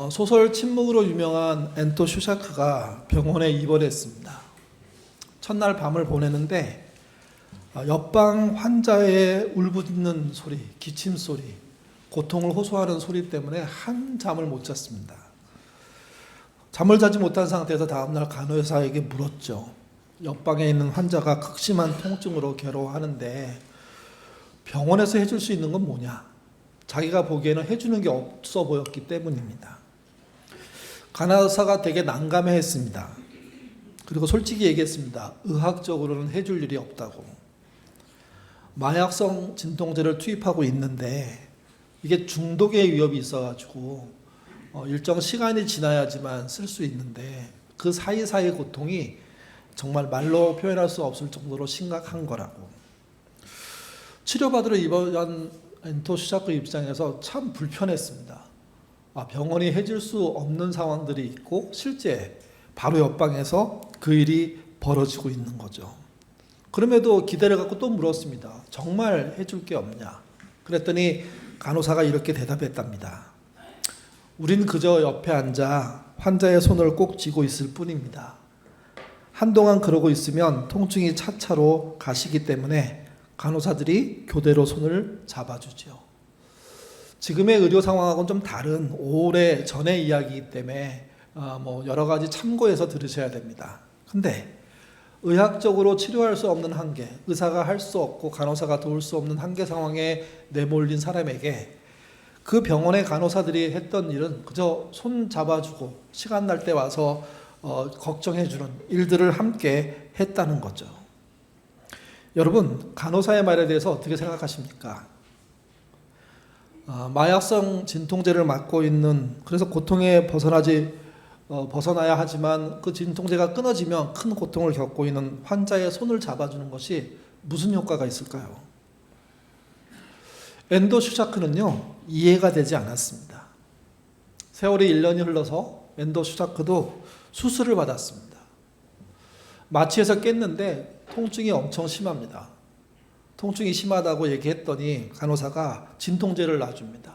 소설 침묵으로 유명한 앤토 슈샤크가 병원에 입원했습니다. 첫날 밤을 보내는데 옆방 환자의 울부짖는 소리, 기침 소리, 고통을 호소하는 소리 때문에 한잠을 못 잤습니다. 잠을 자지 못한 상태에서 다음날 간호사에게 물었죠. 옆방에 있는 환자가 극심한 통증으로 괴로워하는데 병원에서 해줄 수 있는 건 뭐냐? 자기가 보기에는 해주는 게 없어 보였기 때문입니다. 간호사가 되게 난감해했습니다. 그리고 솔직히 얘기했습니다. 의학적으로는 해줄 일이 없다고. 마약성 진통제를 투입하고 있는데 이게 중독의 위협이 있어가지고 일정 시간이 지나야지만 쓸 수 있는데 그 사이사이 고통이 정말 말로 표현할 수 없을 정도로 심각한 거라고. 치료받으러 입원한 앤토 슈샤크 입장에서 참 불편했습니다. 병원이 해줄 수 없는 상황들이 있고 실제 바로 옆방에서 그 일이 벌어지고 있는 거죠. 그럼에도 기대를 갖고 또 물었습니다. 정말 해줄 게 없냐? 그랬더니 간호사가 이렇게 대답했답니다. 우린 그저 옆에 앉아 환자의 손을 꼭 쥐고 있을 뿐입니다. 한동안 그러고 있으면 통증이 차차로 가시기 때문에 간호사들이 교대로 손을 잡아주죠. 지금의 의료 상황하고는 좀 다른 오래 전의 이야기이기 때문에 여러 가지 참고해서 들으셔야 됩니다. 근데 의학적으로 치료할 수 없는 한계, 의사가 할 수 없고 간호사가 도울 수 없는 한계 상황에 내몰린 사람에게 그 병원의 간호사들이 했던 일은 그저 손 잡아주고 시간 날 때 와서 걱정해주는 일들을 함께 했다는 거죠. 여러분, 간호사의 말에 대해서 어떻게 생각하십니까? 마약성 진통제를 맞고 있는, 그래서 고통에 벗어나야 하지만 그 진통제가 끊어지면 큰 고통을 겪고 있는 환자의 손을 잡아주는 것이 무슨 효과가 있을까요? 앤토 슈샤크는요, 이해가 되지 않았습니다. 세월이 1년이 흘러서 앤토 슈샤크도 수술을 받았습니다. 마취해서 깼는데 통증이 엄청 심합니다. 통증이 심하다고 얘기했더니 간호사가 진통제를 놔줍니다.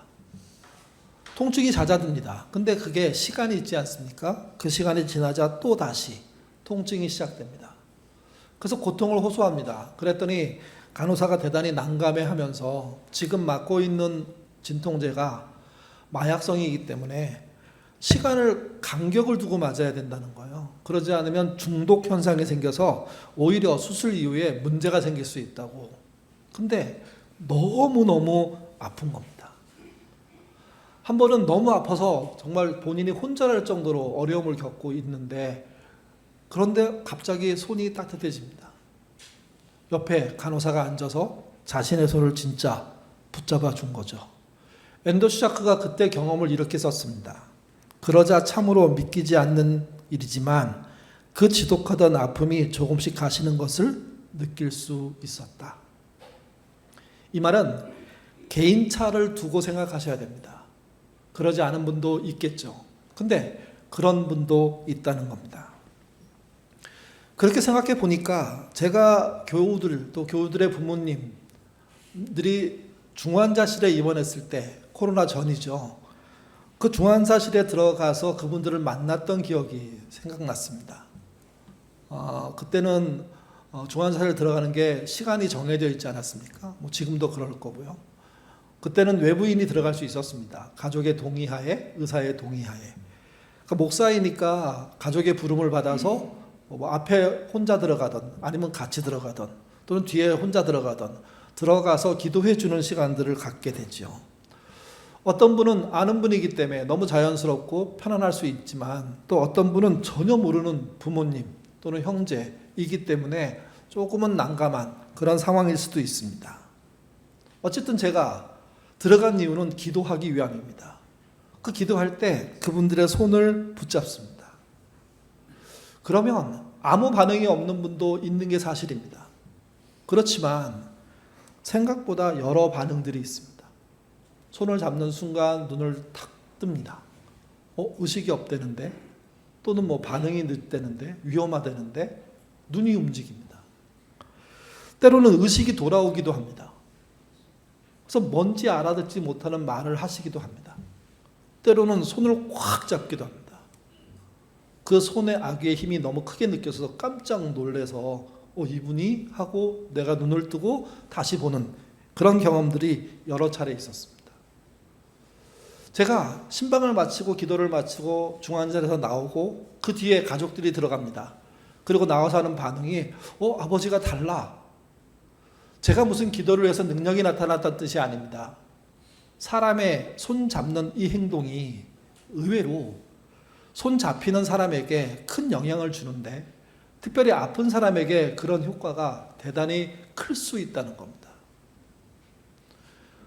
통증이 잦아듭니다. 근데 그게 시간이 있지 않습니까? 그 시간이 지나자 또 다시 통증이 시작됩니다. 그래서 고통을 호소합니다. 그랬더니 간호사가 대단히 난감해하면서 지금 맞고 있는 진통제가 마약성이기 때문에 시간을 간격을 두고 맞아야 된다는 거예요. 그러지 않으면 중독 현상이 생겨서 오히려 수술 이후에 문제가 생길 수 있다고. 근데 너무너무 아픈 겁니다. 한 번은 너무 아파서 정말 본인이 혼자랄 정도로 어려움을 겪고 있는데 그런데 갑자기 손이 따뜻해집니다. 옆에 간호사가 앉아서 자신의 손을 진짜 붙잡아 준 거죠. 앤토 슈샤크가 그때 경험을 이렇게 썼습니다. 그러자 참으로 믿기지 않는 일이지만 그 지독하던 아픔이 조금씩 가시는 것을 느낄 수 있었다. 이 말은 개인차를 두고 생각하셔야 됩니다. 그러지 않은 분도 있겠죠. 근데 그런 분도 있다는 겁니다. 그렇게 생각해 보니까 제가 교우들 또 교우들의 부모님들이 중환자실에 입원했을 때 코로나 전이죠. 그 중환자실에 들어가서 그분들을 만났던 기억이 생각났습니다. 그때는 중환자실에 들어가는 게 시간이 정해져 있지 않았습니까? 지금도 그럴 거고요. 그때는 외부인이 들어갈 수 있었습니다. 가족의 동의하에, 의사의 동의하에. 그러니까 목사이니까 가족의 부름을 받아서 앞에 혼자 들어가던 아니면 같이 들어가던 또는 뒤에 혼자 들어가서 기도해 주는 시간들을 갖게 되죠. 어떤 분은 아는 분이기 때문에 너무 자연스럽고 편안할 수 있지만 또 어떤 분은 전혀 모르는 부모님 또는 형제이기 때문에 조금은 난감한 그런 상황일 수도 있습니다. 어쨌든 제가 들어간 이유는 기도하기 위함입니다. 그 기도할 때 그분들의 손을 붙잡습니다. 그러면 아무 반응이 없는 분도 있는 게 사실입니다. 그렇지만 생각보다 여러 반응들이 있습니다. 손을 잡는 순간 눈을 탁 뜹니다. 의식이 없대는데 또는 반응이 늦대는데 위험하다는데 눈이 움직입니다. 때로는 의식이 돌아오기도 합니다. 그래서 뭔지 알아듣지 못하는 말을 하시기도 합니다. 때로는 손을 꽉 잡기도 합니다. 그 손의 아귀의 힘이 너무 크게 느껴져서 깜짝 놀라서 이분이 하고 내가 눈을 뜨고 다시 보는 그런 경험들이 여러 차례 있었습니다. 제가 신방을 마치고 기도를 마치고 중환자에서 나오고 그 뒤에 가족들이 들어갑니다. 그리고 나와서 하는 반응이 아버지가 달라. 제가 무슨 기도를 해서 능력이 나타났다는 뜻이 아닙니다. 사람의 손 잡는 이 행동이 의외로 손 잡히는 사람에게 큰 영향을 주는데 특별히 아픈 사람에게 그런 효과가 대단히 클 수 있다는 겁니다.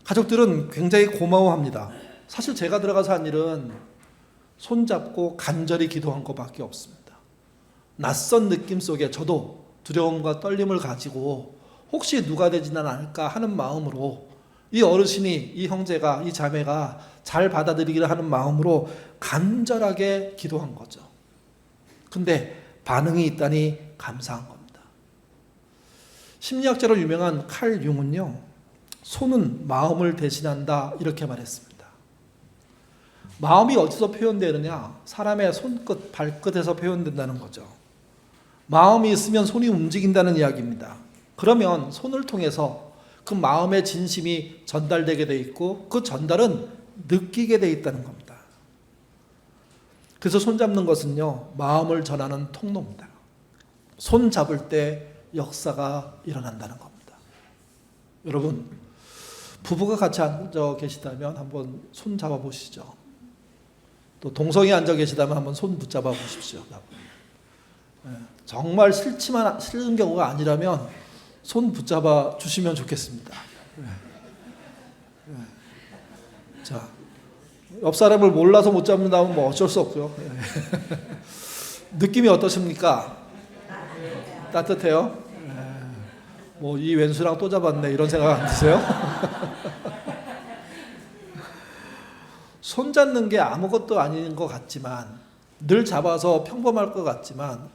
가족들은 굉장히 고마워합니다. 사실 제가 들어가서 한 일은 손 잡고 간절히 기도한 것밖에 없습니다. 낯선 느낌 속에 저도 두려움과 떨림을 가지고 혹시 누가 되지는 않을까 하는 마음으로 이 어르신이, 이 형제가, 이 자매가 잘 받아들이기를 하는 마음으로 간절하게 기도한 거죠. 근데 반응이 있다니 감사한 겁니다. 심리학자로 유명한 칼 융은요, 손은 마음을 대신한다 이렇게 말했습니다. 마음이 어디서 표현되느냐? 사람의 손끝, 발끝에서 표현된다는 거죠. 마음이 있으면 손이 움직인다는 이야기입니다. 그러면 손을 통해서 그 마음의 진심이 전달되게 돼 있고 그 전달은 느끼게 돼 있다는 겁니다. 그래서 손 잡는 것은요, 마음을 전하는 통로입니다. 손 잡을 때 역사가 일어난다는 겁니다. 여러분, 부부가 같이 앉아 계시다면 한번 손 잡아 보시죠. 또 동성이 앉아 계시다면 한번 손 붙잡아 보십시오. 정말 싫은 경우가 아니라면 손 붙잡아 주시면 좋겠습니다. 자, 옆 사람을 몰라서 못 잡는다면 뭐 어쩔 수 없고요. 느낌이 어떠십니까? 따뜻해요? 뭐 이 왼수랑 또 잡았네 이런 생각 안 드세요? 손 잡는 게 아무것도 아닌 것 같지만 늘 잡아서 평범할 것 같지만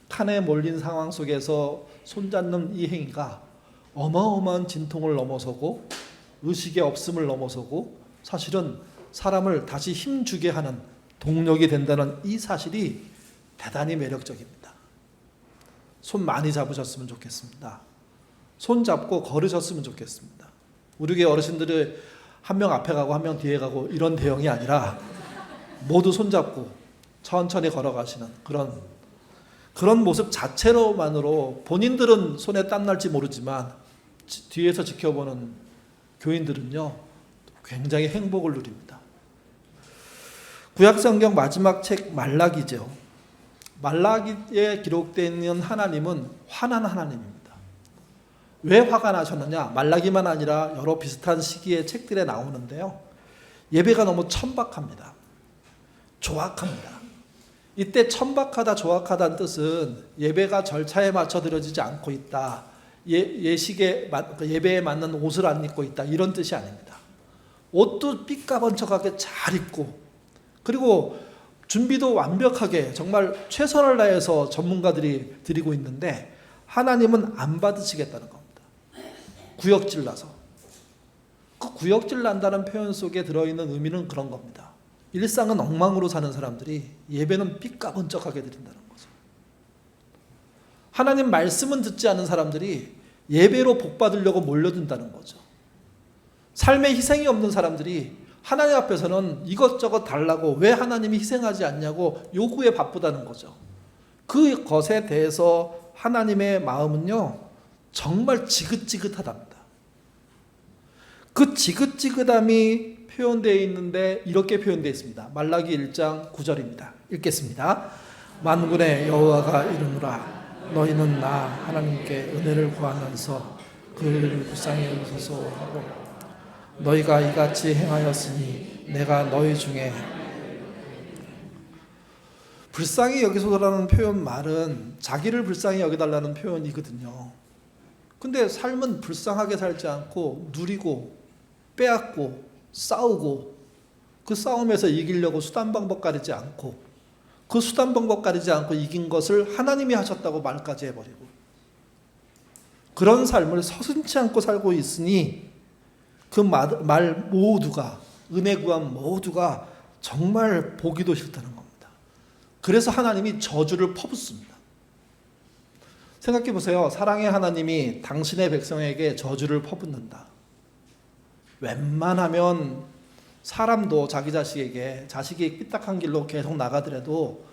극한에 몰린 상황 속에서 손 잡는 이 행위가 어마어마한 진통을 넘어서고 의식의 없음을 넘어서고 사실은 사람을 다시 힘주게 하는 동력이 된다는 이 사실이 대단히 매력적입니다. 손 많이 잡으셨으면 좋겠습니다. 손 잡고 걸으셨으면 좋겠습니다. 우리 교회 어르신들이 한 명 앞에 가고 한 명 뒤에 가고 이런 대형이 아니라 모두 손 잡고 천천히 걸어가시는 그런 모습 자체로만으로 본인들은 손에 땀 날지 모르지만 뒤에서 지켜보는 교인들은요 굉장히 행복을 누립니다. 구약성경 마지막 책 말라기죠. 말라기에 기록되어 있는 하나님은 화난 하나님입니다. 왜 화가 나셨느냐? 말라기만 아니라 여러 비슷한 시기의 책들에 나오는데요. 예배가 너무 천박합니다. 조악합니다. 이때 천박하다, 조악하다는 뜻은 예배가 절차에 맞춰 드려지지 않고 있다. 예배에 맞는 옷을 안 입고 있다. 이런 뜻이 아닙니다. 옷도 삐까번쩍하게 잘 입고 그리고 준비도 완벽하게 정말 최선을 다해서 전문가들이 드리고 있는데 하나님은 안 받으시겠다는 겁니다. 구역질 나서. 그 구역질 난다는 표현 속에 들어있는 의미는 그런 겁니다. 일상은 엉망으로 사는 사람들이 예배는 삐까번쩍하게 드린다는 거죠. 하나님 말씀은 듣지 않은 사람들이 예배로 복 받으려고 몰려든다는 거죠. 삶에 희생이 없는 사람들이 하나님 앞에서는 이것저것 달라고 왜 하나님이 희생하지 않냐고 요구에 바쁘다는 거죠. 그것에 대해서 하나님의 마음은요 정말 지긋지긋하답니다. 그 지긋지긋함이 표현되어 있는데 이렇게 표현되어 있습니다. 말라기 1장 9절입니다. 읽겠습니다. 만군의 여호와가 이르노라 너희는 나 하나님께 은혜를 구하면서 그를 불쌍히 여기소서 하고 너희가 이같이 행하였으니 내가 너희 중에 불쌍히 여기소서라는 표현 말은 자기를 불쌍히 여겨달라는 표현이거든요. 근데 삶은 불쌍하게 살지 않고 누리고 빼앗고 싸우고 그 싸움에서 이기려고 수단 방법 가리지 않고 그 수단 방법 가리지 않고 이긴 것을 하나님이 하셨다고 말까지 해버리고 그런 삶을 서슴지 않고 살고 있으니 그 말 모두가 은혜 구한 모두가 정말 보기도 싫다는 겁니다. 그래서 하나님이 저주를 퍼붓습니다. 생각해 보세요. 사랑의 하나님이 당신의 백성에게 저주를 퍼붓는다. 웬만하면 사람도 자기 자식이 삐딱한 길로 계속 나가더라도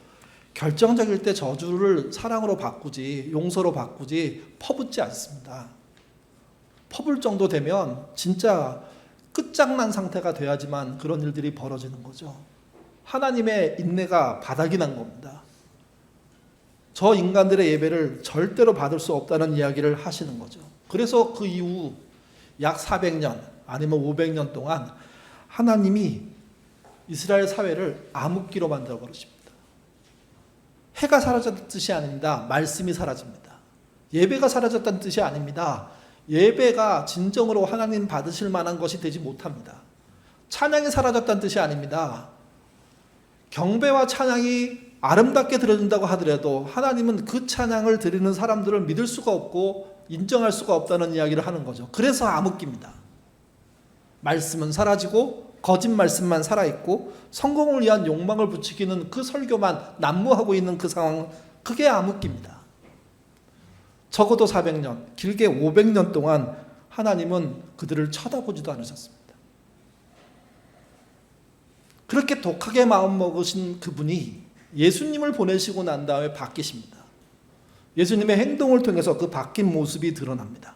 결정적일 때 저주를 사랑으로 바꾸지, 용서로 바꾸지 퍼붓지 않습니다. 퍼볼 정도 되면 진짜 끝장난 상태가 돼야지만 그런 일들이 벌어지는 거죠. 하나님의 인내가 바닥이 난 겁니다. 저 인간들의 예배를 절대로 받을 수 없다는 이야기를 하시는 거죠. 그래서 그 이후 약 400년 아니면 500년 동안 하나님이 이스라엘 사회를 암흑기로 만들어 버리십니다. 해가 사라졌다는 뜻이 아닙니다. 말씀이 사라집니다. 예배가 사라졌다는 뜻이 아닙니다. 예배가 진정으로 하나님 받으실 만한 것이 되지 못합니다. 찬양이 사라졌다는 뜻이 아닙니다. 경배와 찬양이 아름답게 들어진다고 하더라도 하나님은 그 찬양을 드리는 사람들을 믿을 수가 없고 인정할 수가 없다는 이야기를 하는 거죠. 그래서 암흑기입니다. 말씀은 사라지고 거짓 말씀만 살아있고 성공을 위한 욕망을 부추기는 그 설교만 난무하고 있는 그 상황, 그게 암흑기입니다. 적어도 400년, 길게 500년 동안 하나님은 그들을 쳐다보지도 않으셨습니다. 그렇게 독하게 마음먹으신 그분이 예수님을 보내시고 난 다음에 바뀌십니다. 예수님의 행동을 통해서 그 바뀐 모습이 드러납니다.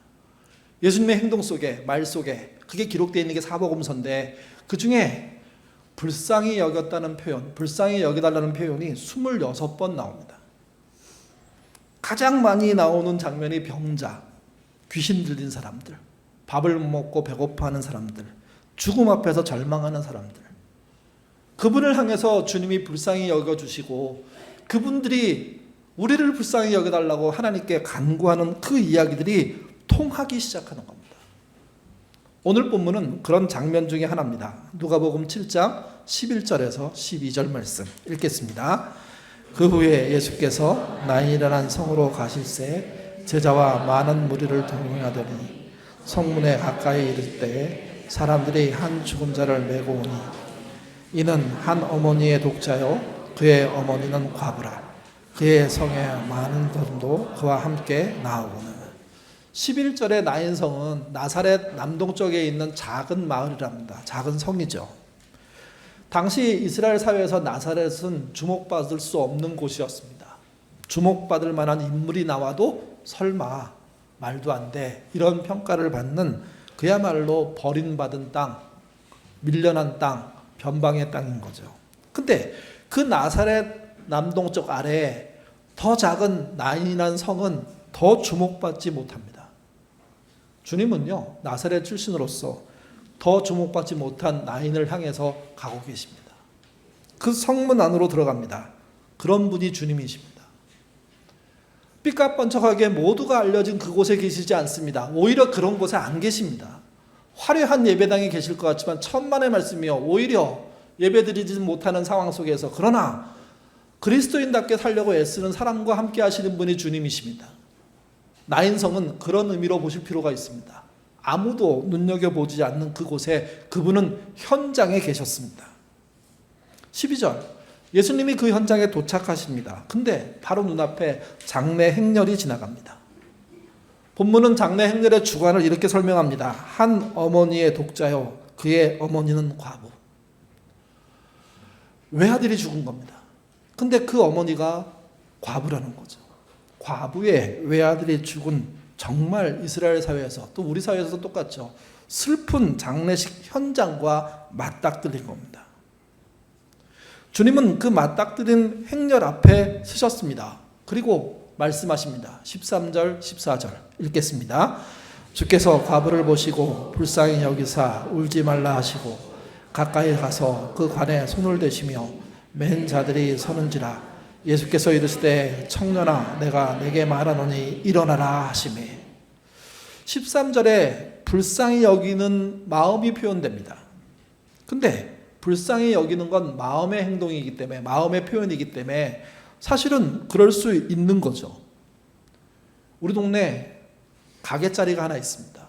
예수님의 행동 속에, 말 속에, 그게 기록되어 있는 게 사복음서인데 그 중에 불쌍히 여겼다는 표현, 불쌍히 여겨달라는 표현이 26번 나옵니다. 가장 많이 나오는 장면이 병자, 귀신 들린 사람들, 밥을 못 먹고 배고파하는 사람들, 죽음 앞에서 절망하는 사람들, 그분을 향해서 주님이 불쌍히 여겨주시고 그분들이 우리를 불쌍히 여겨달라고 하나님께 간구하는 그 이야기들이 통하기 시작하는 겁니다. 오늘 본문은 그런 장면 중에 하나입니다. 누가복음 7장 11절에서 12절 말씀 읽겠습니다. 그 후에 예수께서 나인이라는 성으로 가실새 제자와 많은 무리를 동행하더니 성문에 가까이 이를 때에 사람들이 한 죽은 자를 메고 오니 이는 한 어머니의 독자요 그의 어머니는 과부라. 그의 성에 많은 사람도 그와 함께 나오고는. 11절의 나인성은 나사렛 남동쪽에 있는 작은 마을이랍니다. 작은 성이죠. 당시 이스라엘 사회에서 나사렛은 주목받을 수 없는 곳이었습니다. 주목받을 만한 인물이 나와도 설마 말도 안 돼 이런 평가를 받는 그야말로 버림받은 땅, 밀려난 땅, 변방의 땅인 거죠. 근데 그 나사렛 남동쪽 아래에 더 작은 나인이라는 성은 더 주목받지 못합니다. 주님은요, 나사렛 출신으로서 더 주목받지 못한 나인을 향해서 가고 계십니다. 그 성문 안으로 들어갑니다. 그런 분이 주님이십니다. 삐까뻔쩍하게 모두가 알려진 그곳에 계시지 않습니다. 오히려 그런 곳에 안 계십니다. 화려한 예배당에 계실 것 같지만 천만의 말씀이요, 오히려 예배드리지 못하는 상황 속에서 그러나 그리스도인답게 살려고 애쓰는 사람과 함께 하시는 분이 주님이십니다. 나인성은 그런 의미로 보실 필요가 있습니다. 아무도 눈여겨보지 않는 그곳에 그분은 현장에 계셨습니다. 12절, 예수님이 그 현장에 도착하십니다. 근데 바로 눈앞에 장례 행렬이 지나갑니다. 본문은 장례 행렬의 주관을 이렇게 설명합니다. 한 어머니의 독자요 그의 어머니는 과부. 외아들이 죽은 겁니다. 근데 그 어머니가 과부라는 거죠. 과부의 외아들이 죽은 정말 이스라엘 사회에서 또 우리 사회에서도 똑같죠. 슬픈 장례식 현장과 맞닥뜨린 겁니다. 주님은 그 맞닥뜨린 행렬 앞에 서셨습니다. 그리고 말씀하십니다. 13절 14절 읽겠습니다. 주께서 과부를 보시고 불쌍히 여기사 울지 말라 하시고 가까이 가서 그 관에 손을 대시며 맨 자들이 서는지라. 예수께서 이르시되 청년아 내가 내게 말하노니 일어나라 하시매. 13절에 불쌍히 여기는 마음이 표현됩니다. 근데 불쌍히 여기는 건 마음의 행동이기 때문에, 마음의 표현이기 때문에 사실은 그럴 수 있는 거죠. 우리 동네 가게자리가 하나 있습니다.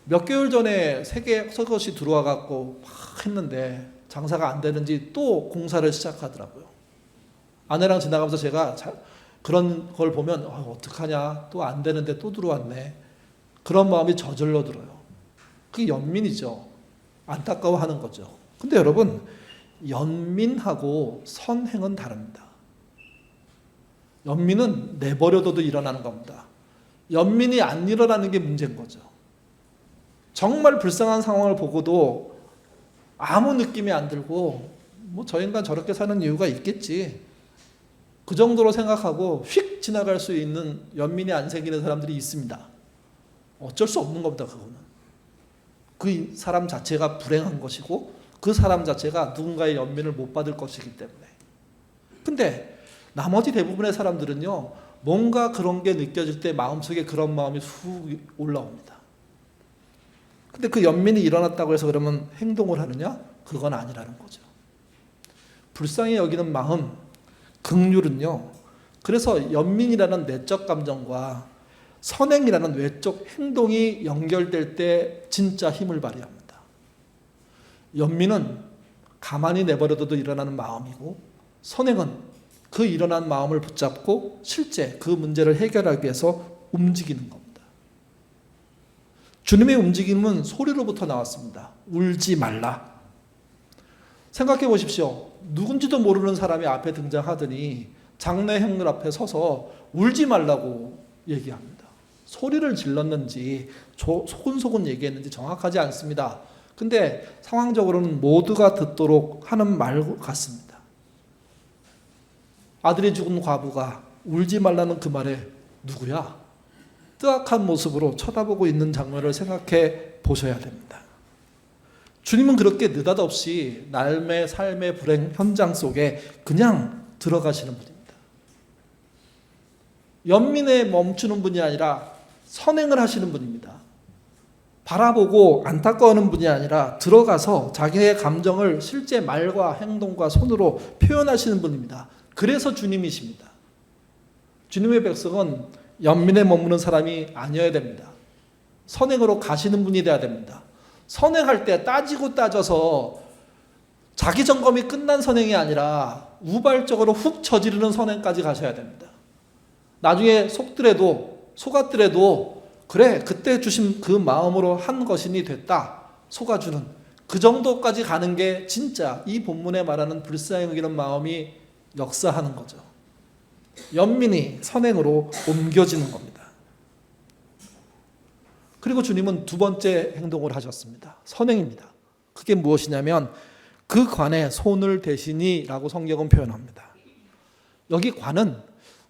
몇 개월 전에 새 것이 들어와 갖고 막 했는데 장사가 안 되는지 또 공사를 시작하더라고요. 아내랑 지나가면서 제가 그런 걸 보면 어떡하냐, 또 안 되는데 또 들어왔네. 그런 마음이 저절로 들어요. 그게 연민이죠. 안타까워하는 거죠. 근데 여러분, 연민하고 선행은 다릅니다. 연민은 내버려둬도 일어나는 겁니다. 연민이 안 일어나는 게 문제인 거죠. 정말 불쌍한 상황을 보고도 아무 느낌이 안 들고 저 인간 저렇게 사는 이유가 있겠지, 그 정도로 생각하고 휙 지나갈 수 있는 연민이 안 생기는 사람들이 있습니다. 어쩔 수 없는 겁니다. 그거는 그 사람 자체가 불행한 것이고 그 사람 자체가 누군가의 연민을 못 받을 것이기 때문에. 근데 나머지 대부분의 사람들은요, 뭔가 그런 게 느껴질 때 마음속에 그런 마음이 훅 올라옵니다. 근데 그 연민이 일어났다고 해서 그러면 행동을 하느냐? 그건 아니라는 거죠. 불쌍히 여기는 마음, 긍휼은요, 그래서 연민이라는 내적 감정과 선행이라는 외적 행동이 연결될 때 진짜 힘을 발휘합니다. 연민은 가만히 내버려둬도 일어나는 마음이고, 선행은 그 일어난 마음을 붙잡고 실제 그 문제를 해결하기 위해서 움직이는 겁니다. 주님의 움직임은 소리로부터 나왔습니다. 울지 말라. 생각해 보십시오. 누군지도 모르는 사람이 앞에 등장하더니 장례 행렬 앞에 서서 울지 말라고 얘기합니다. 소리를 질렀는지 소근소근 얘기했는지 정확하지 않습니다. 근데 상황적으로는 모두가 듣도록 하는 말 같습니다. 아들이 죽은 과부가 울지 말라는 그 말에 누구야? 뜨악한 모습으로 쳐다보고 있는 장면을 생각해 보셔야 됩니다. 주님은 그렇게 느닷없이 남의 삶의 불행 현장 속에 그냥 들어가시는 분입니다. 연민에 멈추는 분이 아니라 선행을 하시는 분입니다. 바라보고 안타까워하는 분이 아니라 들어가서 자기의 감정을 실제 말과 행동과 손으로 표현하시는 분입니다. 그래서 주님이십니다. 주님의 백성은 연민에 머무는 사람이 아니어야 됩니다. 선행으로 가시는 분이 되어야 됩니다. 선행할 때 따지고 따져서 자기 점검이 끝난 선행이 아니라 우발적으로 훅 저지르는 선행까지 가셔야 됩니다. 나중에 속았더라도 그래, 그때 주신 그 마음으로 한 것이니 됐다, 속아주는 그 정도까지 가는 게 진짜 이 본문에 말하는 불쌍히 여기는 마음이 역사하는 거죠. 연민이 선행으로 옮겨지는 겁니다. 그리고 주님은 두 번째 행동을 하셨습니다. 선행입니다. 그게 무엇이냐면 그 관에 손을 대시니 라고 성경은 표현합니다. 여기 관은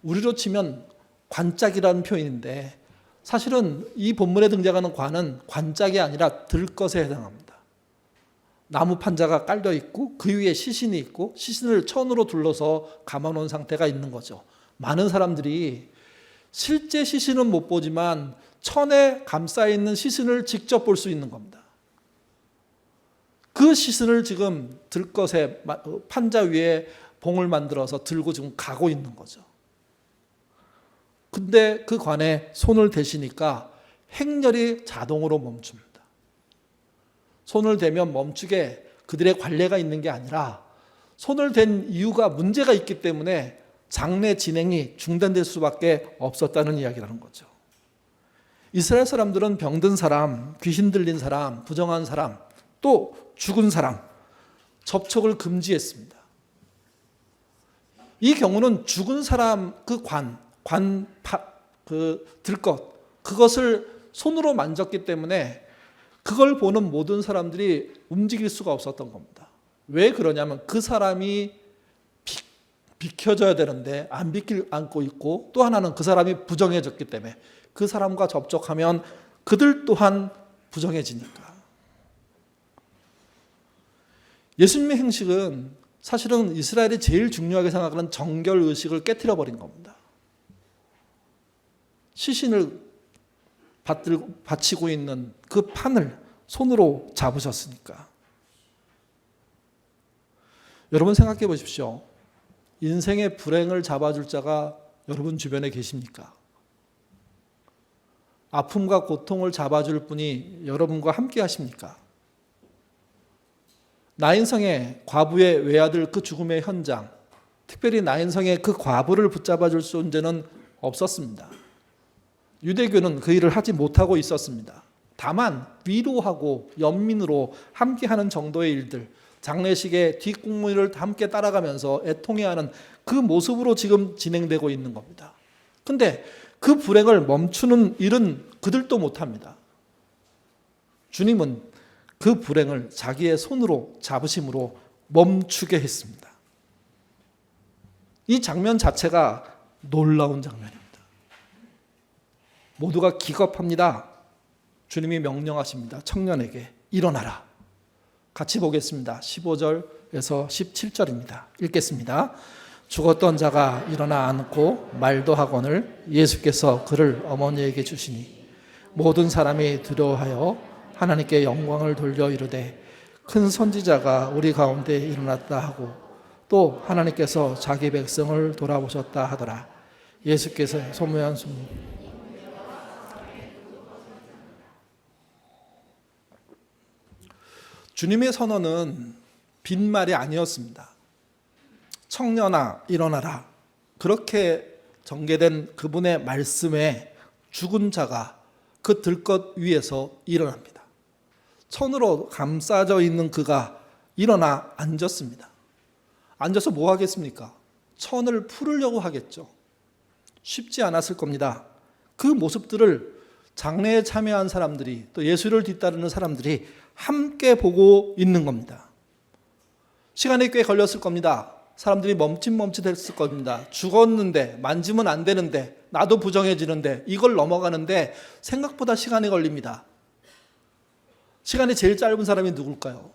우리로 치면 관짝이라는 표현인데, 사실은 이 본문에 등장하는 관은 관짝이 아니라 들것에 해당합니다. 나무 판자가 깔려 있고 그 위에 시신이 있고 시신을 천으로 둘러서 감아놓은 상태가 있는 거죠. 많은 사람들이 실제 시신은 못 보지만 천에 감싸있는 시신을 직접 볼 수 있는 겁니다. 그 시신을 지금 들것에 판자 위에 봉을 만들어서 들고 지금 가고 있는 거죠. 근데 그 관에 손을 대시니까 행렬이 자동으로 멈춥니다. 손을 대면 멈추게 그들의 관례가 있는 게 아니라 손을 댄 이유가 문제가 있기 때문에 장례 진행이 중단될 수밖에 없었다는 이야기라는 거죠. 이스라엘 사람들은 병든 사람, 귀신 들린 사람, 부정한 사람, 또 죽은 사람 접촉을 금지했습니다. 이 경우는 죽은 사람 들것 그것을 손으로 만졌기 때문에 그걸 보는 모든 사람들이 움직일 수가 없었던 겁니다. 왜 그러냐면 그 사람이 비켜져야 되는데 안 안고 있고, 또 하나는 그 사람이 부정해졌기 때문에 그 사람과 접촉하면 그들 또한 부정해지니까. 예수님의 행식은 사실은 이스라엘이 제일 중요하게 생각하는 정결의식을 깨트려 버린 겁니다. 시신을 받치고 있는 그 판을 손으로 잡으셨으니까. 여러분 생각해 보십시오. 인생의 불행을 잡아줄 자가 여러분 주변에 계십니까? 아픔과 고통을 잡아줄 분이 여러분과 함께 하십니까? 나인성의 과부의 외아들 그 죽음의 현장, 특별히 나인성의 그 과부를 붙잡아 줄 존재는 없었습니다. 유대교는 그 일을 하지 못하고 있었습니다. 다만 위로하고 연민으로 함께하는 정도의 일들, 장례식의 뒷공무를 함께 따라가면서 애통해하는 그 모습으로 지금 진행되고 있는 겁니다. 근데 그 불행을 멈추는 일은 그들도 못합니다. 주님은 그 불행을 자기의 손으로 잡으심으로 멈추게 했습니다. 이 장면 자체가 놀라운 장면입니다. 모두가 기겁합니다. 주님이 명령하십니다. 청년에게 일어나라. 같이 보겠습니다. 15절에서 17절입니다. 읽겠습니다. 죽었던 자가 일어나 앉고 말도 하거늘 예수께서 그를 어머니에게 주시니 모든 사람이 두려워하여 하나님께 영광을 돌려 이르되 큰 선지자가 우리 가운데 일어났다 하고 또 하나님께서 자기 백성을 돌아보셨다 하더라. 예수께서 소무한 소문. 주님의 선언은 빈말이 아니었습니다. 청년아 일어나라. 그렇게 전개된 그분의 말씀에 죽은 자가 그 들것 위에서 일어납니다. 천으로 감싸져 있는 그가 일어나 앉았습니다. 앉아서 뭐 하겠습니까? 천을 풀으려고 하겠죠. 쉽지 않았을 겁니다. 그 모습들을 장례에 참여한 사람들이 또 예수를 뒤따르는 사람들이 함께 보고 있는 겁니다. 시간이 꽤 걸렸을 겁니다. 사람들이 멈칫멈칫했을 겁니다. 죽었는데 만지면 안 되는데 나도 부정해지는데 이걸 넘어가는데 생각보다 시간이 걸립니다. 시간이 제일 짧은 사람이 누굴까요?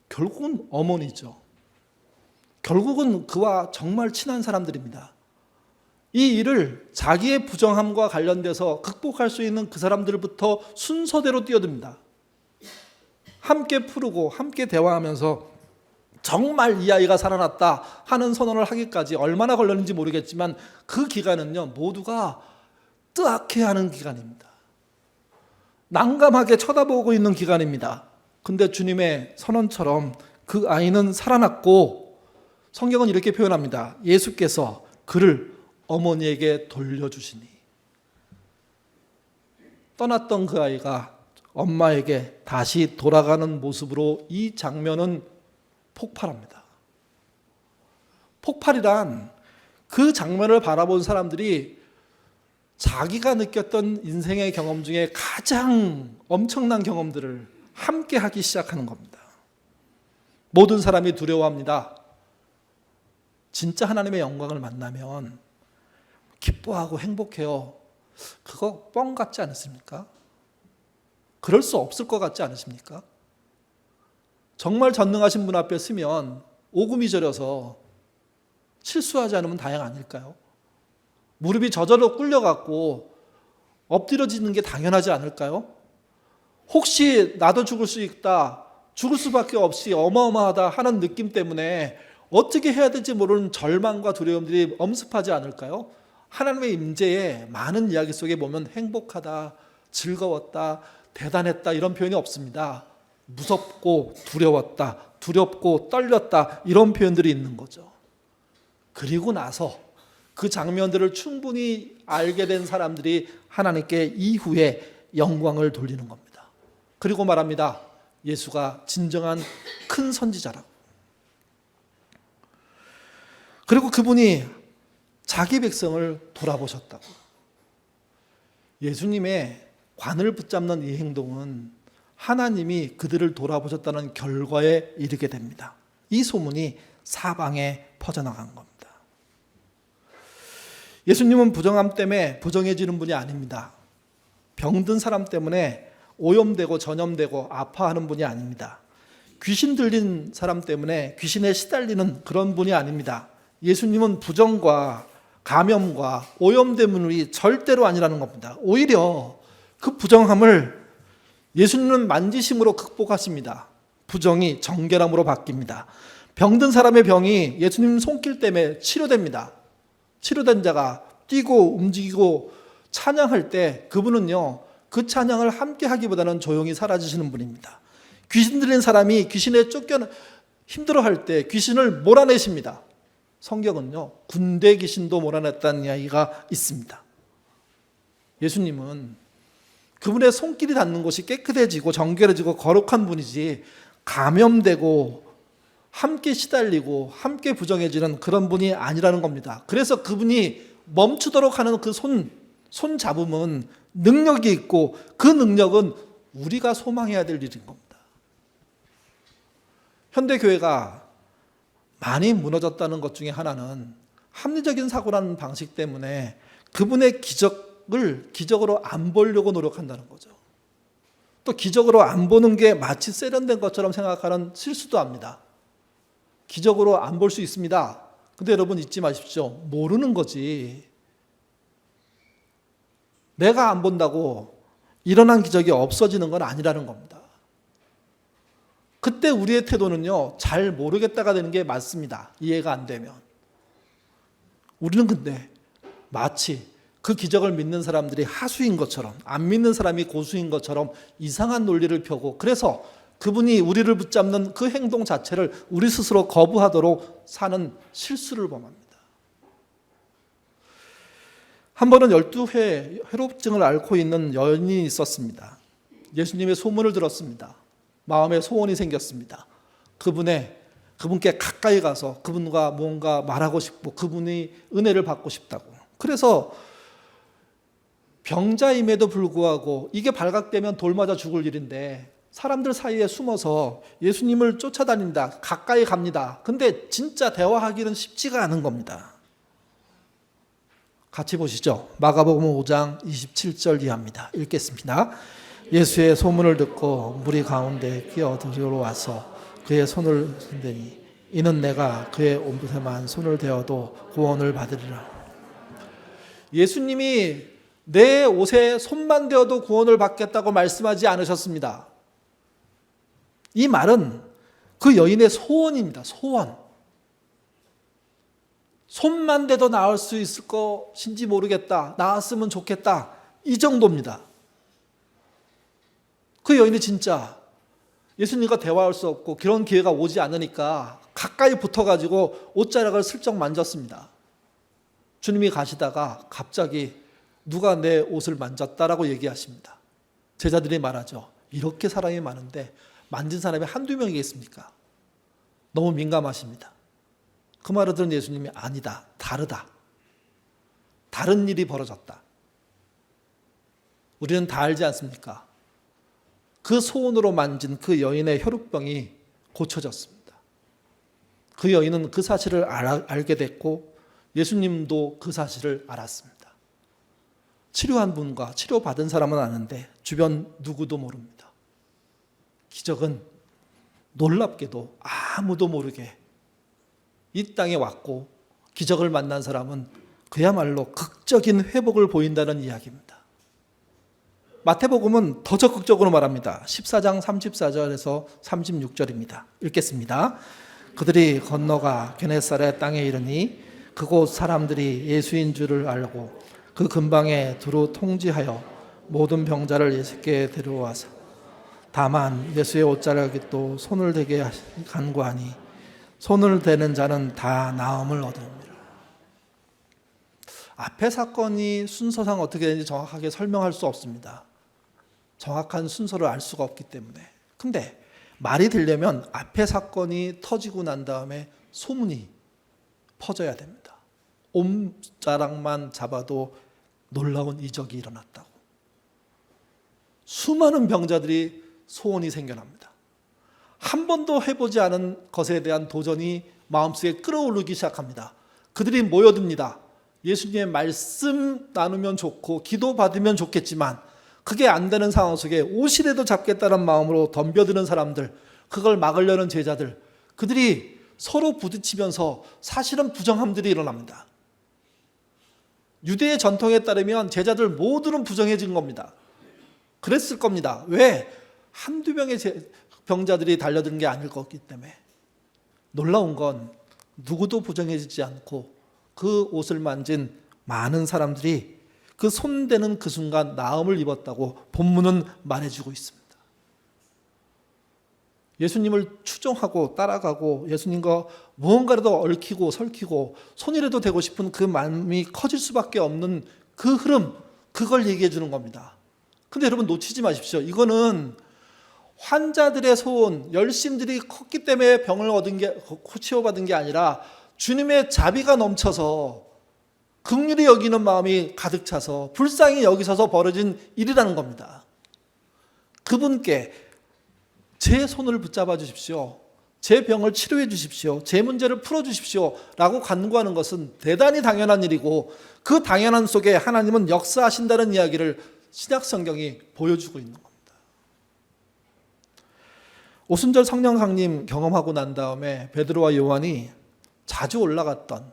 결국은 어머니죠. 결국은 그와 정말 친한 사람들입니다. 이 일을 자기의 부정함과 관련돼서 극복할 수 있는 그 사람들부터 순서대로 뛰어듭니다. 함께 풀고 함께 대화하면서 정말 이 아이가 살아났다 하는 선언을 하기까지 얼마나 걸렸는지 모르겠지만 그 기간은요 모두가 뜨악해하는 기간입니다. 난감하게 쳐다보고 있는 기간입니다. 근데 주님의 선언처럼 그 아이는 살아났고 성경은 이렇게 표현합니다. 예수께서 그를 어머니에게 돌려주시니 떠났던 그 아이가 엄마에게 다시 돌아가는 모습으로 이 장면은 폭발합니다. 폭발이란 그 장면을 바라본 사람들이 자기가 느꼈던 인생의 경험 중에 가장 엄청난 경험들을 함께 하기 시작하는 겁니다. 모든 사람이 두려워합니다. 진짜 하나님의 영광을 만나면 기뻐하고 행복해요. 그거 뻥 같지 않습니까? 그럴 수 없을 것 같지 않으십니까? 정말 전능하신 분 앞에 서면 오금이 저려서 실수하지 않으면 다행 아닐까요? 무릎이 저절로 꿇려갖고 엎드려지는 게 당연하지 않을까요? 혹시 나도 죽을 수 있다, 죽을 수밖에 없이 어마어마하다 하는 느낌 때문에 어떻게 해야 될지 모르는 절망과 두려움들이 엄습하지 않을까요? 하나님의 임재에 많은 이야기 속에 보면 행복하다, 즐거웠다, 대단했다 이런 표현이 없습니다. 무섭고 두려웠다, 두렵고 떨렸다 이런 표현들이 있는 거죠. 그리고 나서 그 장면들을 충분히 알게 된 사람들이 하나님께 이후에 영광을 돌리는 겁니다. 그리고 말합니다. 예수가 진정한 큰 선지자라고. 그리고 그분이 자기 백성을 돌아보셨다고. 예수님의 관을 붙잡는 이 행동은 하나님이 그들을 돌아보셨다는 결과에 이르게 됩니다. 이 소문이 사방에 퍼져나간 겁니다. 예수님은 부정함 때문에 부정해지는 분이 아닙니다. 병든 사람 때문에 오염되고 전염되고 아파하는 분이 아닙니다. 귀신 들린 사람 때문에 귀신에 시달리는 그런 분이 아닙니다. 예수님은 부정과 감염과 오염된 분이 절대로 아니라는 겁니다. 오히려 그 부정함을 예수님은 만지심으로 극복하십니다. 부정이 정결함으로 바뀝니다. 병든 사람의 병이 예수님 손길 때문에 치료됩니다. 치료된 자가 뛰고 움직이고 찬양할 때 그분은요 그 찬양을 함께 하기보다는 조용히 사라지시는 분입니다. 귀신 들린 사람이 귀신에 쫓겨 힘들어할 때 귀신을 몰아내십니다. 성경은요, 군대 귀신도 몰아냈다는 이야기가 있습니다. 예수님은 그분의 손길이 닿는 곳이 깨끗해지고 정결해지고 거룩한 분이지, 감염되고 함께 시달리고 함께 부정해지는 그런 분이 아니라는 겁니다. 그래서 그분이 멈추도록 하는 그 손 잡음은 능력이 있고, 그 능력은 우리가 소망해야 될 일인 겁니다. 현대교회가 많이 무너졌다는 것 중에 하나는 합리적인 사고라는 방식 때문에 그분의 기적을 기적으로 안 보려고 노력한다는 거죠. 또 기적으로 안 보는 게 마치 세련된 것처럼 생각하는 실수도 합니다. 기적으로 안 볼 수 있습니다. 근데 여러분 잊지 마십시오. 모르는 거지. 내가 안 본다고 일어난 기적이 없어지는 건 아니라는 겁니다. 그때 우리의 태도는요, 잘 모르겠다가 되는 게 맞습니다. 이해가 안 되면. 우리는 근데 마치 그 기적을 믿는 사람들이 하수인 것처럼, 안 믿는 사람이 고수인 것처럼 이상한 논리를 펴고, 그래서 그분이 우리를 붙잡는 그 행동 자체를 우리 스스로 거부하도록 사는 실수를 범합니다. 한 번은 12회 회로증을 앓고 있는 여인이 있었습니다. 예수님의 소문을 들었습니다. 마음에 소원이 생겼습니다. 그분께 가까이 가서 그분과 뭔가 말하고 싶고, 그분이 은혜를 받고 싶다고. 그래서 병자임에도 불구하고, 이게 발각되면 돌 맞아 죽을 일인데 사람들 사이에 숨어서 예수님을 쫓아다닌다, 가까이 갑니다. 근데 진짜 대화하기는 쉽지가 않은 겁니다. 같이 보시죠. 마가복음 5장 27절 이하입니다. 읽겠습니다. 예수의 소문을 듣고 무리 가운데 끼어들어와서 그의 손을 흔드니 이는 내가 그의 옷에만 손을 대어도 구원을 받으리라. 예수님이 내 옷에 손만 대어도 구원을 받겠다고 말씀하지 않으셨습니다. 이 말은 그 여인의 소원입니다. 소원. 손만 대도 나을 수 있을 것인지 모르겠다. 나았으면 좋겠다. 이 정도입니다. 그 여인이 진짜 예수님과 대화할 수 없고 그런 기회가 오지 않으니까 가까이 붙어가지고 옷자락을 슬쩍 만졌습니다. 주님이 가시다가 갑자기 누가 내 옷을 만졌다라고 얘기하십니다. 제자들이 말하죠. 이렇게 사람이 많은데 만진 사람이 한두 명이겠습니까? 너무 민감하십니다. 그 말을 들은 예수님이 아니다, 다르다. 다른 일이 벌어졌다. 우리는 다 알지 않습니까? 그 소원으로 만진 그 여인의 혈우병이 고쳐졌습니다. 그 여인은 그 사실을 알게 됐고 예수님도 그 사실을 알았습니다. 치료한 분과 치료받은 사람은 아는데 주변 누구도 모릅니다. 기적은 놀랍게도 아무도 모르게 이 땅에 왔고 기적을 만난 사람은 그야말로 극적인 회복을 보인다는 이야기입니다. 마태복음은 더 적극적으로 말합니다. 14장 34절에서 36절입니다. 읽겠습니다. 그들이 건너가 게네사렛 땅에 이르니 그곳 사람들이 예수인 줄을 알고 그 근방에 두루 통지하여 모든 병자를 예수께 데려와서 다만 예수의 옷자락에 또 손을 대게 간구하니 손을 대는 자는 다 나음을 얻으리라. 앞의 사건이 순서상 어떻게 되는지 정확하게 설명할 수 없습니다. 정확한 순서를 알 수가 없기 때문에. 근데 말이 되려면 앞의 사건이 터지고 난 다음에 소문이 퍼져야 됩니다. 옷자락만 잡아도 놀라운 이적이 일어났다고. 수많은 병자들이 소원이 생겨납니다. 한 번도 해보지 않은 것에 대한 도전이 마음속에 끌어오르기 시작합니다. 그들이 모여듭니다. 예수님의 말씀 나누면 좋고 기도 받으면 좋겠지만 그게 안 되는 상황 속에 옷이라도 잡겠다는 마음으로 덤벼드는 사람들, 그걸 막으려는 제자들, 그들이 서로 부딪히면서 사실은 부정함들이 일어납니다. 유대의 전통에 따르면 제자들 모두는 부정해진 겁니다. 그랬을 겁니다. 왜? 한두 명의 병자들이 달려든 게 아닐 거기 때문에. 놀라운 건 누구도 부정해지지 않고 그 옷을 만진 많은 사람들이 그 손대는 그 순간 나음을 입었다고 본문은 말해주고 있습니다. 예수님을 추종하고 따라가고 예수님과 무언가라도 얽히고 설키고 손이라도 되고 싶은 그 마음이 커질 수밖에 없는 그 흐름, 그걸 얘기해 주는 겁니다. 근데 여러분 놓치지 마십시오. 이거는 환자들의 소원, 열심들이 컸기 때문에 병을 치료받은 게 아니라 주님의 자비가 넘쳐서 긍휼히 여기는 마음이 가득 차서 불쌍히 여기셔서 벌어진 일이라는 겁니다. 그분께 제 손을 붙잡아 주십시오. 제 병을 치료해 주십시오. 제 문제를 풀어 주십시오. 라고 간구하는 것은 대단히 당연한 일이고 그 당연한 속에 하나님은 역사하신다는 이야기를 신약 성경이 보여주고 있는 겁니다. 오순절 성령 강림 경험하고 난 다음에 베드로와 요한이 자주 올라갔던,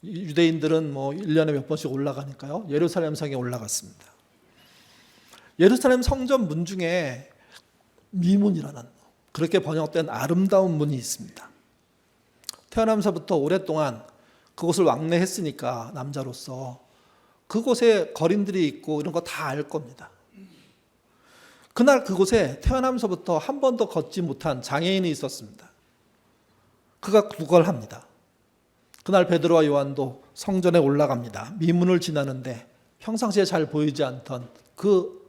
유대인들은 1년에 몇 번씩 올라가니까요. 예루살렘 성에 올라갔습니다. 예루살렘 성전 문 중에 미문이라는, 그렇게 번역된 아름다운 문이 있습니다. 태어나면서부터 오랫동안 그곳을 왕래했으니까 남자로서 그곳에 거린들이 있고 이런 거 다 알 겁니다. 그날 그곳에 태어나면서부터 한 번도 걷지 못한 장애인이 있었습니다. 그가 구걸합니다. 그날 베드로와 요한도 성전에 올라갑니다. 미문을 지나는데 평상시에 잘 보이지 않던 그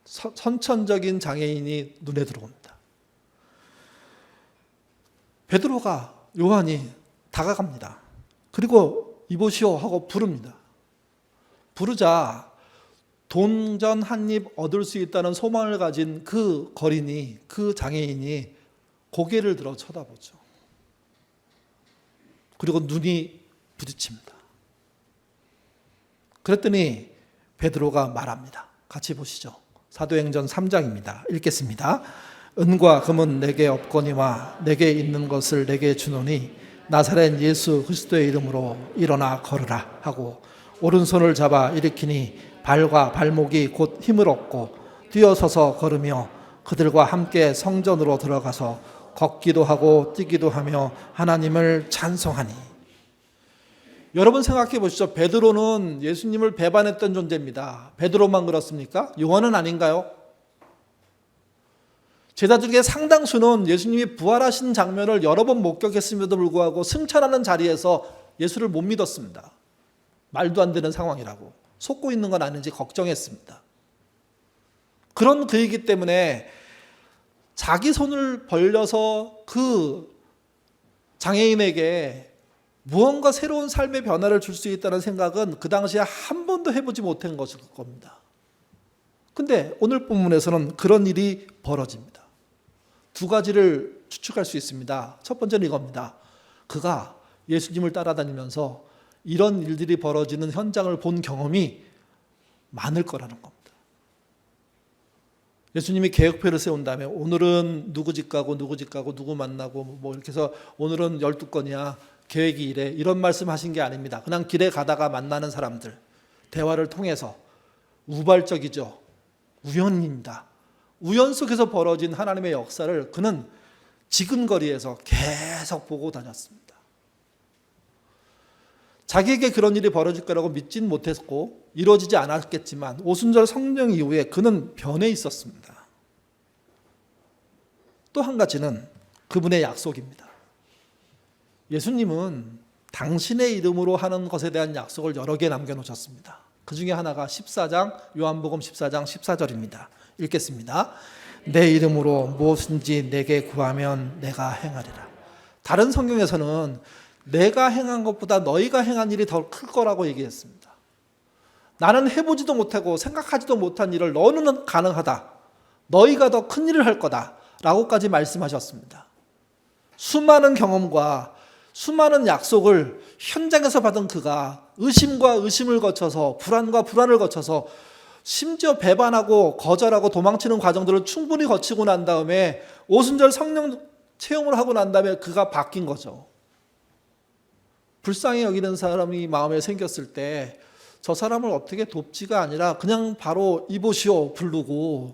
선천적인 장애인이 눈에 들어옵니다. 베드로가 요한이 다가갑니다. 그리고 이보시오 하고 부릅니다. 부르자 돈전 한 입 얻을 수 있다는 소망을 가진 그 거린이, 그 장애인이 고개를 들어 쳐다보죠. 그리고 눈이 부딪힙니다. 그랬더니 베드로가 말합니다. 같이 보시죠. 사도행전 3장입니다. 읽겠습니다. 은과 금은 내게 없거니와 내게 있는 것을 내게 주노니 나사렛 예수 그리스도의 이름으로 일어나 걸으라 하고 오른손을 잡아 일으키니 발과 발목이 곧 힘을 얻고 뛰어서서 걸으며 그들과 함께 성전으로 들어가서 걷기도 하고 뛰기도 하며 하나님을 찬송하니. 여러분 생각해 보시죠. 베드로는 예수님을 배반했던 존재입니다. 베드로만 그렇습니까? 요한은 아닌가요? 제자들 중에 상당수는 예수님이 부활하신 장면을 여러 번 목격했음에도 불구하고 승천하는 자리에서 예수를 못 믿었습니다. 말도 안 되는 상황이라고, 속고 있는 건 아닌지 걱정했습니다. 그런 그이기 때문에 자기 손을 벌려서 그 장애인에게 무언가 새로운 삶의 변화를 줄 수 있다는 생각은 그 당시에 한 번도 해보지 못한 것일 겁니다. 근데 오늘 본문에서는 그런 일이 벌어집니다. 두 가지를 추측할 수 있습니다. 첫 번째는 이겁니다. 그가 예수님을 따라다니면서 이런 일들이 벌어지는 현장을 본 경험이 많을 거라는 겁니다. 예수님이 계획표를 세운 다음에 오늘은 누구 집 가고 누구 집 가고 누구 만나고 이렇게 해서 오늘은 12건이야 계획이 이래, 이런 말씀하신 게 아닙니다. 그냥 길에 가다가 만나는 사람들 대화를 통해서 우발적이죠. 우연입니다. 우연 속에서 벌어진 하나님의 역사를 그는 지근거리에서 계속 보고 다녔습니다. 자기에게 그런 일이 벌어질 거라고 믿진 못했고 이루어지지 않았겠지만 오순절 성령 이후에 그는 변해 있었습니다. 또 한 가지는 그분의 약속입니다. 예수님은 당신의 이름으로 하는 것에 대한 약속을 여러 개 남겨놓으셨습니다. 그 중에 하나가 14장, 요한복음 14장 14절입니다. 읽겠습니다. 내 이름으로 무엇인지 내게 구하면 내가 행하리라. 다른 성경에서는 내가 행한 것보다 너희가 행한 일이 더 클 거라고 얘기했습니다. 나는 해보지도 못하고 생각하지도 못한 일을 너는 가능하다. 너희가 더 큰 일을 할 거다. 라고까지 말씀하셨습니다. 수많은 경험과 수많은 약속을 현장에서 받은 그가 의심과 의심을 거쳐서 불안과 불안을 거쳐서 심지어 배반하고 거절하고 도망치는 과정들을 충분히 거치고 난 다음에 오순절 성령 체험을 하고 난 다음에 그가 바뀐 거죠. 불쌍히 여기는 사람이 마음에 생겼을 때 저 사람을 어떻게 돕지가 아니라 그냥 바로 이보시오 부르고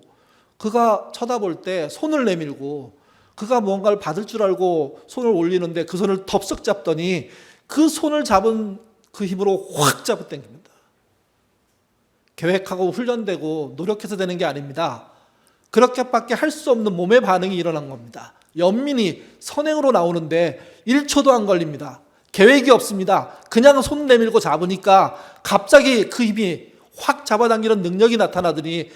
그가 쳐다볼 때 손을 내밀고 그가 뭔가를 받을 줄 알고 손을 올리는데 그 손을 덥석 잡더니 그 손을 잡은 그 힘으로 확 잡아당깁니다. 계획하고 훈련되고 노력해서 되는 게 아닙니다. 그렇게밖에 할 수 없는 몸의 반응이 일어난 겁니다. 연민이 선행으로 나오는데 1초도 안 걸립니다. 계획이 없습니다. 그냥 손 내밀고 잡으니까 갑자기 그 힘이 확 잡아당기는 능력이 나타나더니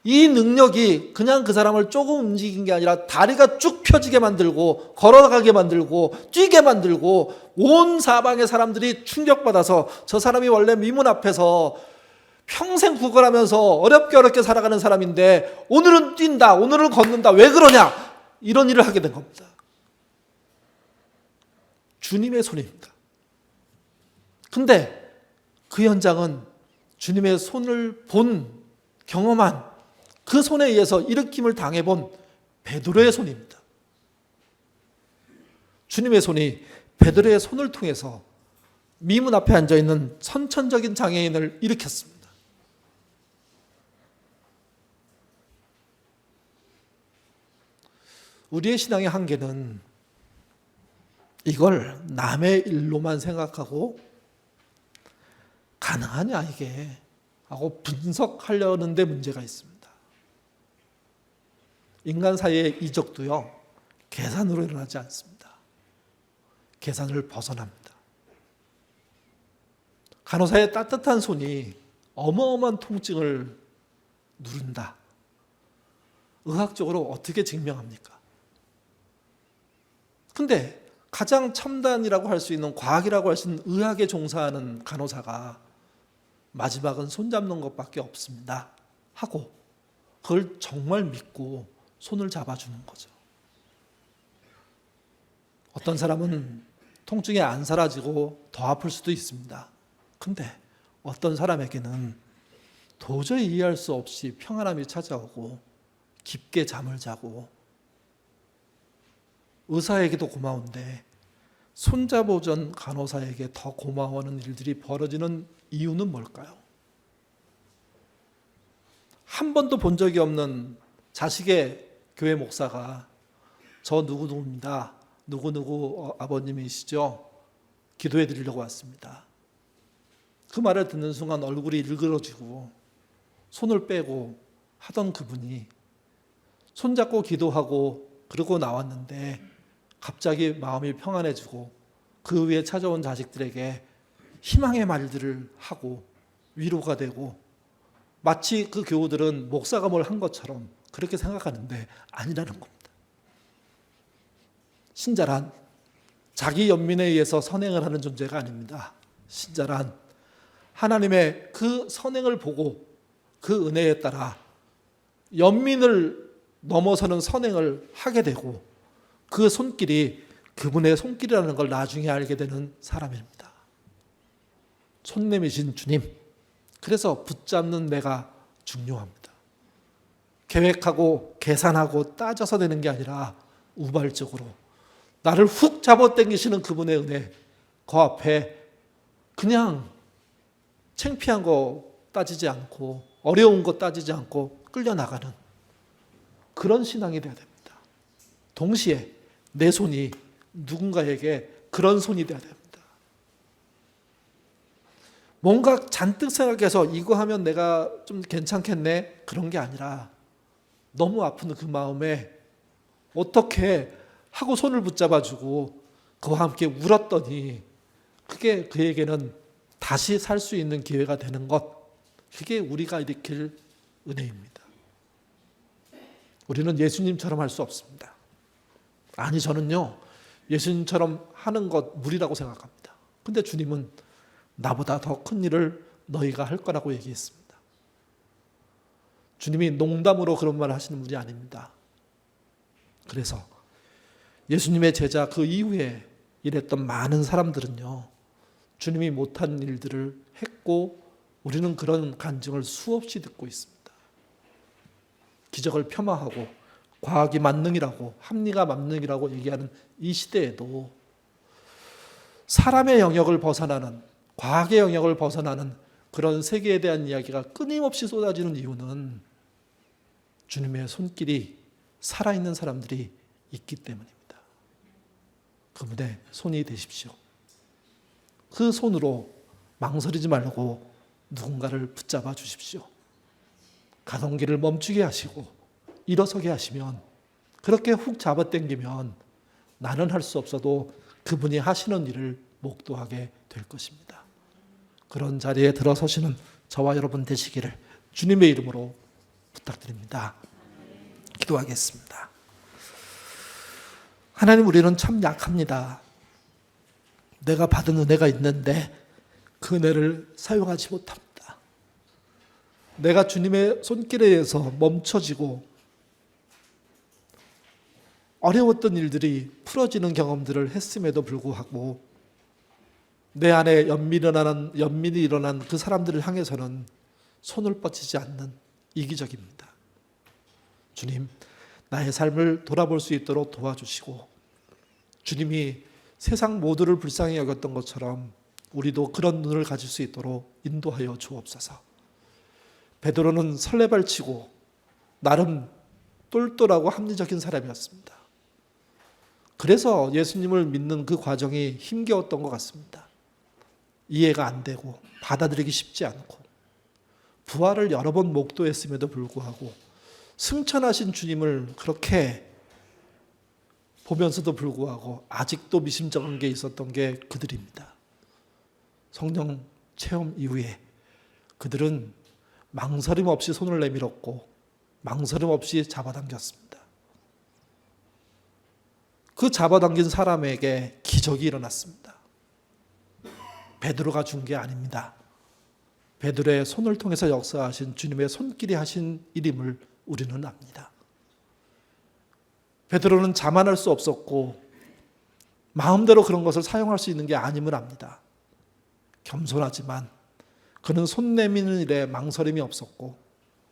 이 능력이 그냥 그 사람을 조금 움직인 게 아니라 다리가 쭉 펴지게 만들고 걸어가게 만들고 뛰게 만들고 온 사방의 사람들이 충격받아서 저 사람이 원래 미문 앞에서 평생 구걸하면서 어렵게 살아가는 사람인데 오늘은 뛴다, 오늘은 걷는다, 왜 그러냐, 이런 일을 하게 된 겁니다. 주님의 손입니다. 근데 그 현장은 주님의 손을 본, 경험한 그 손에 의해서 일으킴을 당해본 베드로의 손입니다. 주님의 손이 베드로의 손을 통해서 미문 앞에 앉아있는 선천적인 장애인을 일으켰습니다. 우리의 신앙의 한계는 이걸 남의 일로만 생각하고 가능하냐 이게 하고 분석하려는 데 문제가 있습니다. 인간 사이의 이적도요, 계산으로 일어나지 않습니다. 계산을 벗어납니다. 간호사의 따뜻한 손이 어마어마한 통증을 누른다. 의학적으로 어떻게 증명합니까? 근데 가장 첨단이라고 할 수 있는, 과학이라고 할 수 있는 의학에 종사하는 간호사가 마지막은 손잡는 것밖에 없습니다 하고 그걸 정말 믿고 손을 잡아주는 거죠. 어떤 사람은 통증이 안 사라지고 더 아플 수도 있습니다. 근데 어떤 사람에게는 도저히 이해할 수 없이 평안함이 찾아오고 깊게 잠을 자고, 의사에게도 고마운데 손잡아준 간호사에게 더 고마워하는 일들이 벌어지는 이유는 뭘까요? 한 번도 본 적이 없는 자식의 교회 목사가 저 누구누구입니다, 누구누구 아버님이시죠, 기도해 드리려고 왔습니다. 그 말을 듣는 순간 얼굴이 일그러지고 손을 빼고 하던 그분이 손잡고 기도하고 그러고 나왔는데 갑자기 마음이 평안해지고 그 위에 찾아온 자식들에게 희망의 말들을 하고 위로가 되고, 마치 그 교우들은 목사가 뭘 한 것처럼 그렇게 생각하는데 아니라는 겁니다. 신자란 자기 연민에 의해서 선행을 하는 존재가 아닙니다. 신자란 하나님의 그 선행을 보고 그 은혜에 따라 연민을 넘어서는 선행을 하게 되고 그 손길이 그분의 손길이라는 걸 나중에 알게 되는 사람입니다. 손 내미신 주님, 그래서 붙잡는 내가 중요합니다. 계획하고 계산하고 따져서 되는 게 아니라 우발적으로 나를 훅 잡아당기시는 그분의 은혜, 그 앞에 그냥 창피한 거 따지지 않고 어려운 거 따지지 않고 끌려나가는 그런 신앙이 되어야 됩니다. 동시에 내 손이 누군가에게 그런 손이 되어야 됩니다. 뭔가 잔뜩 생각해서 이거 하면 내가 좀 괜찮겠네, 그런 게 아니라 너무 아픈 그 마음에 어떻게 하고 손을 붙잡아주고 그와 함께 울었더니 그게 그에게는 다시 살 수 있는 기회가 되는 것, 그게 우리가 일으킬 은혜입니다. 우리는 예수님처럼 할 수 없습니다. 아니, 저는요 예수님처럼 하는 것 무리라고 생각합니다. 근데 주님은 나보다 더 큰 일을 너희가 할 거라고 얘기했습니다. 주님이 농담으로 그런 말을 하시는 분이 아닙니다. 그래서 예수님의 제자 그 이후에 일했던 많은 사람들은요, 주님이 못한 일들을 했고 우리는 그런 간증을 수없이 듣고 있습니다. 기적을 폄하하고 과학이 만능이라고, 합리가 만능이라고 얘기하는 이 시대에도 사람의 영역을 벗어나는, 과학의 영역을 벗어나는 그런 세계에 대한 이야기가 끊임없이 쏟아지는 이유는 주님의 손길이 살아있는 사람들이 있기 때문입니다. 그분의 손이 되십시오. 그 손으로 망설이지 말고 누군가를 붙잡아 주십시오. 가던 길을 멈추게 하시고 일어서게 하시면, 그렇게 훅 잡아당기면 나는 할 수 없어도 그분이 하시는 일을 목도하게 될 것입니다. 그런 자리에 들어서시는 저와 여러분 되시기를 주님의 이름으로 부탁드립니다. 기도하겠습니다. 하나님, 우리는 참 약합니다. 내가 받은 은혜가 있는데 그 은혜를 사용하지 못합니다. 내가 주님의 손길에 의해서 멈춰지고 어려웠던 일들이 풀어지는 경험들을 했음에도 불구하고 내 안에 연민이 일어난 그 사람들을 향해서는 손을 뻗치지 않는 이기적입니다. 주님, 나의 삶을 돌아볼 수 있도록 도와주시고, 주님이 세상 모두를 불쌍히 여겼던 것처럼 우리도 그런 눈을 가질 수 있도록 인도하여 주옵소서. 베드로는 설레발치고 나름 똘똘하고 합리적인 사람이었습니다. 그래서 예수님을 믿는 그 과정이 힘겨웠던 것 같습니다. 이해가 안 되고 받아들이기 쉽지 않고, 부활을 여러 번 목도했음에도 불구하고 승천하신 주님을 그렇게 보면서도 불구하고 아직도 미심쩍은 게 있었던 게 그들입니다. 성령 체험 이후에 그들은 망설임 없이 손을 내밀었고 망설임 없이 잡아당겼습니다. 그 잡아당긴 사람에게 기적이 일어났습니다. 베드로가 준 게 아닙니다. 베드로의 손을 통해서 역사하신 주님의 손길이 하신 일임을 우리는 압니다. 베드로는 자만할 수 없었고 마음대로 그런 것을 사용할 수 있는 게 아님을 압니다. 겸손하지만 그는 손 내미는 일에 망설임이 없었고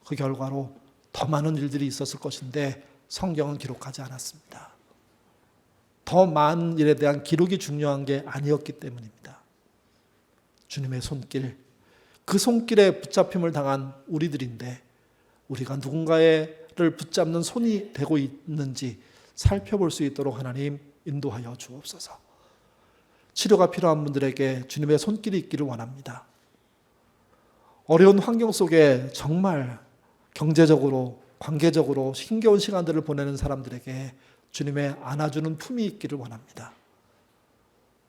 그 결과로 더 많은 일들이 있었을 것인데 성경은 기록하지 않았습니다. 더 많은 일에 대한 기록이 중요한 게 아니었기 때문입니다. 주님의 손길, 그 손길에 붙잡힘을 당한 우리들인데 우리가 누군가를 붙잡는 손이 되고 있는지 살펴볼 수 있도록 하나님 인도하여 주옵소서. 치료가 필요한 분들에게 주님의 손길이 있기를 원합니다. 어려운 환경 속에 정말 경제적으로, 관계적으로 힘겨운 시간들을 보내는 사람들에게 주님의 안아주는 품이 있기를 원합니다.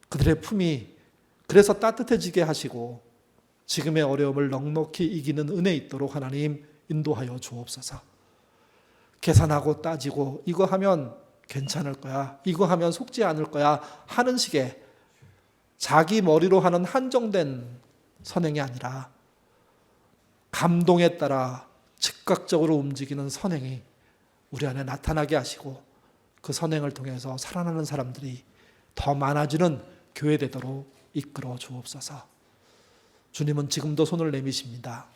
그들의 품이 그래서 따뜻해지게 하시고 지금의 어려움을 넉넉히 이기는 은혜 있도록 하나님 인도하여 주옵소서. 계산하고 따지고 이거 하면 괜찮을 거야, 이거 하면 속지 않을 거야 하는 식의 자기 머리로 하는 한정된 선행이 아니라 감동에 따라 즉각적으로 움직이는 선행이 우리 안에 나타나게 하시고 그 선행을 통해서 살아나는 사람들이 더 많아지는 교회 되도록 이끌어 주옵소서. 주님은 지금도 손을 내미십니다.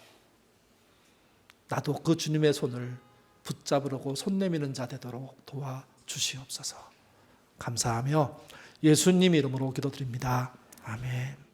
나도 그 주님의 손을 붙잡으려고 손 내미는 자 되도록 도와주시옵소서. 감사하며 예수님 이름으로 기도드립니다. 아멘.